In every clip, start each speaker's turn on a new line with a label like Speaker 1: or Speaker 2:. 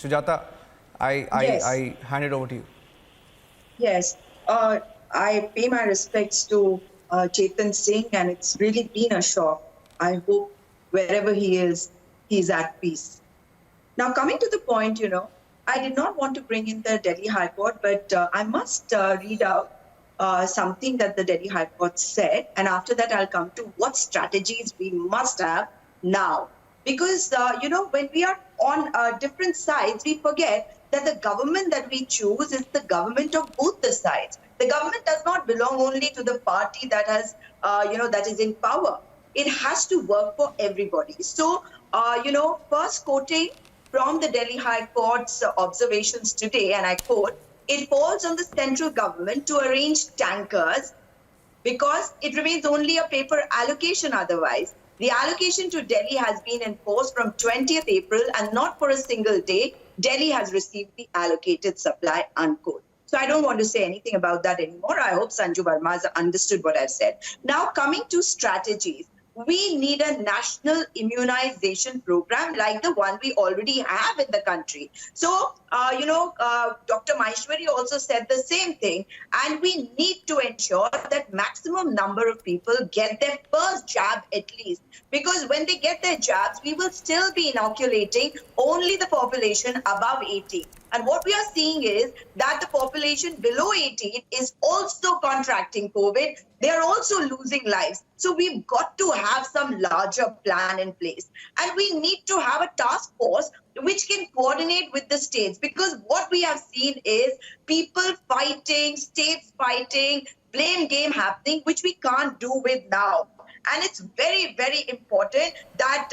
Speaker 1: Sujata,
Speaker 2: Yes.
Speaker 1: I hand it over to you.
Speaker 2: Yes, I pay my respects to Chetan Singh, and it's really been a shock. I hope wherever he is, he's at peace. Now, coming to the point, I did not want to bring in the Delhi High Court, but I must read out something that the Delhi High Court said, and after that, I'll come to what strategies we must have now. Because, when we are on different sides, we forget that the government that we choose is the government of both the sides. The government does not belong only to the party that has, that is in power. It has to work for everybody. So, first quoting from the Delhi High Court's observations today, and I quote, "It falls on the central government to arrange tankers because it remains only a paper allocation otherwise. The allocation to Delhi has been enforced from 20th April and not for a single day. Delhi has received the allocated supply," unquote. So I don't want to say anything about that anymore. I hope Sanju Verma has understood what I've said. Now, coming to strategies. We need a national immunization program like the one we already have in the country. So, Dr. Maheshwari also said the same thing. And we need to ensure that maximum number of people get their first jab at least. Because when they get their jabs, we will still be inoculating only the population above 18. And what we are seeing is that the population below 18 is also contracting COVID. They are also losing lives. So we've got to have some larger plan in place. And we need to have a task force which can coordinate with the states. Because what we have seen is people fighting, states fighting, blame game happening, which we can't do with now. And it's very, very important that,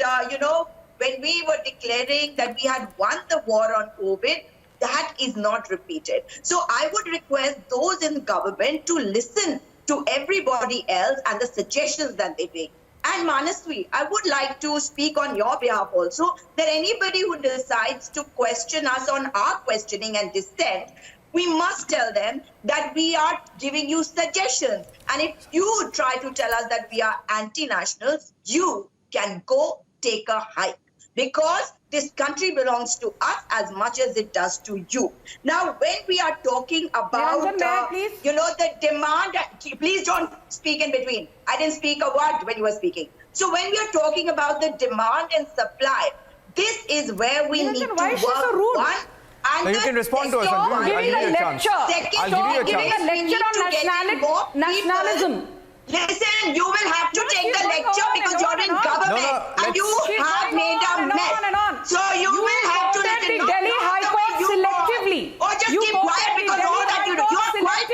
Speaker 2: when we were declaring that we had won the war on COVID, that is not repeated. So I would request those in government to listen to everybody else and the suggestions that they make. And Manaswi, I would like to speak on your behalf also that anybody who decides to question us on our questioning and dissent, we must tell them that we are giving you suggestions. And if you try to tell us that we are anti-nationals, you can go take a hike. Because this country belongs to us as much as it does to you. Now, when we are talking about, the demand, please don't speak in between. I didn't speak a word when you were speaking. So when we are talking about the demand and supply, this is where we need to work. One,
Speaker 1: and you can respond to us. I'll give you a chance.
Speaker 2: Second,
Speaker 1: I'll give you a
Speaker 2: lecture on nationalism. Listen, you will have to take the lecture because you're in government and you have made a mess. So you will have to listen.
Speaker 3: The Delhi High Court selectively.
Speaker 2: Or just keep quiet because all that you do. You are quite,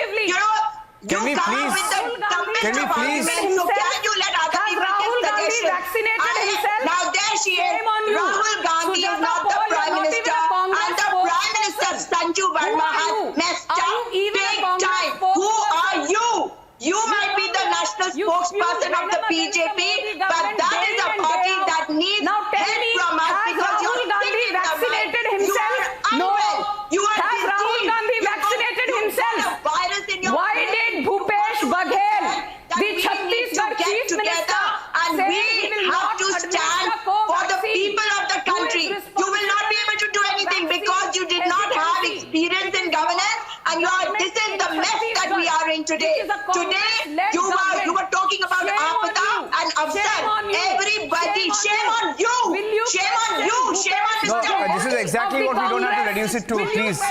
Speaker 1: Can we please?
Speaker 2: So can you let other people give suggestions? Now there she is. Rahul Gandhi is not the Prime Minister and the Prime Minister Sanju Verma has messed up big time. Who are you? You might be the national spokesperson of the BJP, but that is a party that needs help from us because
Speaker 3: Rahul Gandhi vaccinated himself? No. Has Rahul Gandhi vaccinated himself? Why did Bhupesh Baghel, the Chhattisgarh Chief Minister,
Speaker 2: and we have to stand for the people of the country? You will not be able to do anything because you did not have experience in governance, and this is the mess that we are in today. Today, you were talking about Apata and Afsar. Everybody, shame on you! Shame on you! Shame on Mr.
Speaker 1: No, this is exactly what we don't have to reduce it to, please.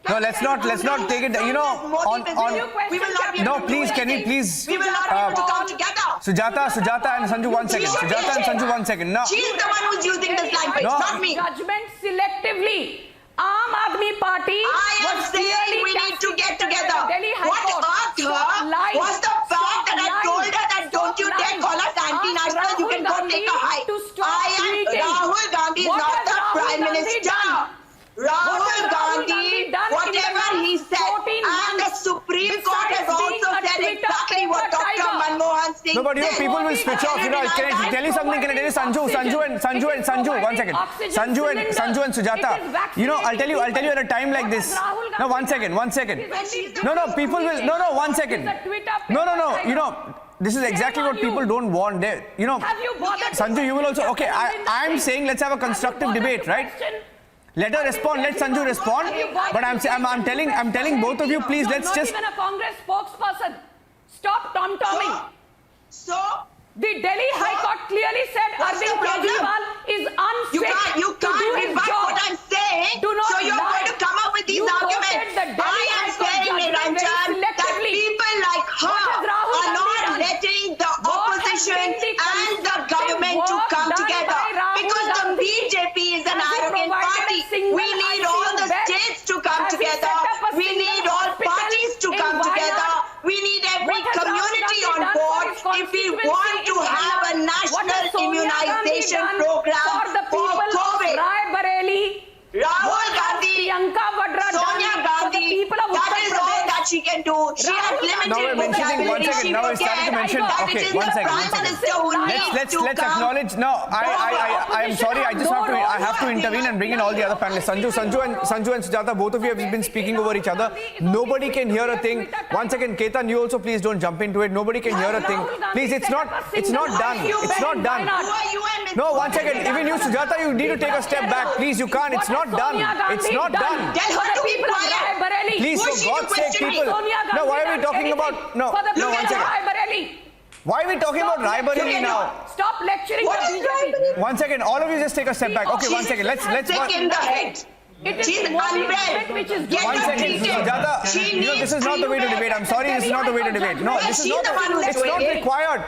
Speaker 1: No, let's not take it,
Speaker 2: we will not be
Speaker 1: no, please, can we please...
Speaker 2: We will not be able to come together.
Speaker 1: Sujata and Sanju, 1 second. Sujata and Sanju, 1 second. No.
Speaker 2: She's the one who's using this language, not me.
Speaker 3: Judgment selectively. Aam Aadmi Party
Speaker 2: I am saying we need to get together. What irked her was the fact that I told her that don't you dare call us anti-national, you can go take a hike. Rahul Gandhi is not the Prime Minister. Rahul Gandhi, whatever he said, and the Supreme Court has also said exactly what Dr. Manmohan Singh said.
Speaker 1: No, but people will switch off. Can I tell you something? Can I tell you Sanju and Sanju, 1 second. Sanju and Sujata. I'll tell you at a time like this. No, 1 second. No, people will. No, 1 second. No. This is exactly what people don't want. Sanju, you will also. Okay, I'm saying let's have a constructive debate, right? Let her respond. Let Sanju respond. But I'm telling both of you, please, let's just.
Speaker 3: Not even a Congress spokesperson. Stop tom-tomming.
Speaker 4: So
Speaker 3: The Delhi High Court clearly said
Speaker 4: what's the
Speaker 3: Arvind
Speaker 4: problem?
Speaker 3: Kejriwal is unfit
Speaker 4: you
Speaker 3: to do
Speaker 4: can't
Speaker 3: his
Speaker 4: rebut
Speaker 3: job.
Speaker 4: what I'm saying.
Speaker 3: Do not
Speaker 4: So you're
Speaker 3: lie.
Speaker 4: going to come up with these
Speaker 3: You quoted
Speaker 4: arguments.
Speaker 3: the Delhi
Speaker 4: I am
Speaker 3: High Court
Speaker 4: saying,
Speaker 3: judgment very
Speaker 4: Niranjan, that
Speaker 3: selectively.
Speaker 4: people like
Speaker 3: What
Speaker 4: her
Speaker 3: has Rahul
Speaker 4: are
Speaker 3: Gandhi
Speaker 4: not
Speaker 3: done?
Speaker 4: letting the
Speaker 3: What has
Speaker 4: opposition
Speaker 3: been the
Speaker 4: and the
Speaker 3: constructive
Speaker 4: government to
Speaker 3: work
Speaker 4: come
Speaker 3: done
Speaker 4: together.
Speaker 3: by Rahul
Speaker 4: Because the
Speaker 3: Gandhi?
Speaker 4: BJP is an
Speaker 3: Has he
Speaker 4: arrogant
Speaker 3: provided a
Speaker 4: party.
Speaker 3: single
Speaker 4: We need
Speaker 3: ICU
Speaker 4: all the
Speaker 3: bed?
Speaker 4: states to come
Speaker 3: Has he
Speaker 4: together.
Speaker 3: set up a
Speaker 4: We
Speaker 3: single
Speaker 4: need all
Speaker 3: hospital
Speaker 4: parties to
Speaker 3: in
Speaker 4: come
Speaker 3: Wayanad?
Speaker 4: together. We need every
Speaker 3: What has Rahul
Speaker 4: community
Speaker 3: Gandhi
Speaker 4: on
Speaker 3: done for
Speaker 4: board
Speaker 3: his
Speaker 4: if we
Speaker 3: constituency
Speaker 4: want to
Speaker 3: in
Speaker 4: have a
Speaker 3: Wayanad? What
Speaker 4: national
Speaker 3: has Sonia Gandhi
Speaker 4: immunization
Speaker 3: done
Speaker 4: program
Speaker 3: for the
Speaker 4: for
Speaker 3: people of
Speaker 4: COVID.
Speaker 3: Rai Bareli?
Speaker 4: Rahul Gandhi,
Speaker 3: Priyanka Vadra
Speaker 4: Sonia
Speaker 3: done for the
Speaker 4: Gandhi,
Speaker 3: people of
Speaker 4: that
Speaker 3: Uttar
Speaker 4: is all
Speaker 3: Pradesh?
Speaker 4: that she can do. She has
Speaker 3: Rahul
Speaker 4: limited
Speaker 1: Now we're mentioning, one
Speaker 4: vocabulary.
Speaker 1: second,
Speaker 4: She
Speaker 1: now we're starting to
Speaker 4: forgets
Speaker 1: mention,
Speaker 4: that
Speaker 1: okay,
Speaker 4: it is
Speaker 1: one
Speaker 4: the
Speaker 1: second,
Speaker 4: Prime
Speaker 1: one second.
Speaker 4: Minister who needs
Speaker 1: Let's
Speaker 4: to come.
Speaker 1: acknowledge. No, I am sorry. I just have to intervene and bring in all the other panelists. Sanju and Sujata, both of you have been speaking over each other. Nobody can hear a thing. One second, Ketan, you also please don't jump into it. Nobody can hear a thing. Please, it's not done. It's not done.
Speaker 4: Who are you and Ms.
Speaker 1: No, one second. Even you, Sujata, you need to take a step back. Please, you can't. It's not done. It's not done.
Speaker 4: Tell her to be quiet.
Speaker 1: Please,
Speaker 4: Who
Speaker 1: for
Speaker 4: is she to
Speaker 1: God's sake,
Speaker 4: question me?
Speaker 1: people. No, why are we talking about? No,
Speaker 3: For the
Speaker 1: no, one
Speaker 3: people of
Speaker 1: second.
Speaker 3: Rai Bareli.
Speaker 1: Why are we talking about Rai Bareli now?
Speaker 3: Stop lecturing
Speaker 4: What
Speaker 3: the
Speaker 4: is
Speaker 3: BJP.
Speaker 4: Rai Bareli?
Speaker 1: One second. All of you just take a step back. Okay, one second. Let's.
Speaker 4: Sick in the head.
Speaker 3: It is
Speaker 4: She's
Speaker 3: involving
Speaker 4: unwell.
Speaker 3: shit which is
Speaker 4: Get
Speaker 1: One
Speaker 4: her
Speaker 1: second,
Speaker 4: treated.
Speaker 1: Sujata.
Speaker 4: She
Speaker 1: You know, this
Speaker 4: needs
Speaker 1: is not the way to
Speaker 4: treatment.
Speaker 1: debate. I'm sorry, this is not the way to debate. No, this is
Speaker 4: She's
Speaker 1: not.
Speaker 4: the one who's
Speaker 1: It's not
Speaker 4: doing it.
Speaker 1: required.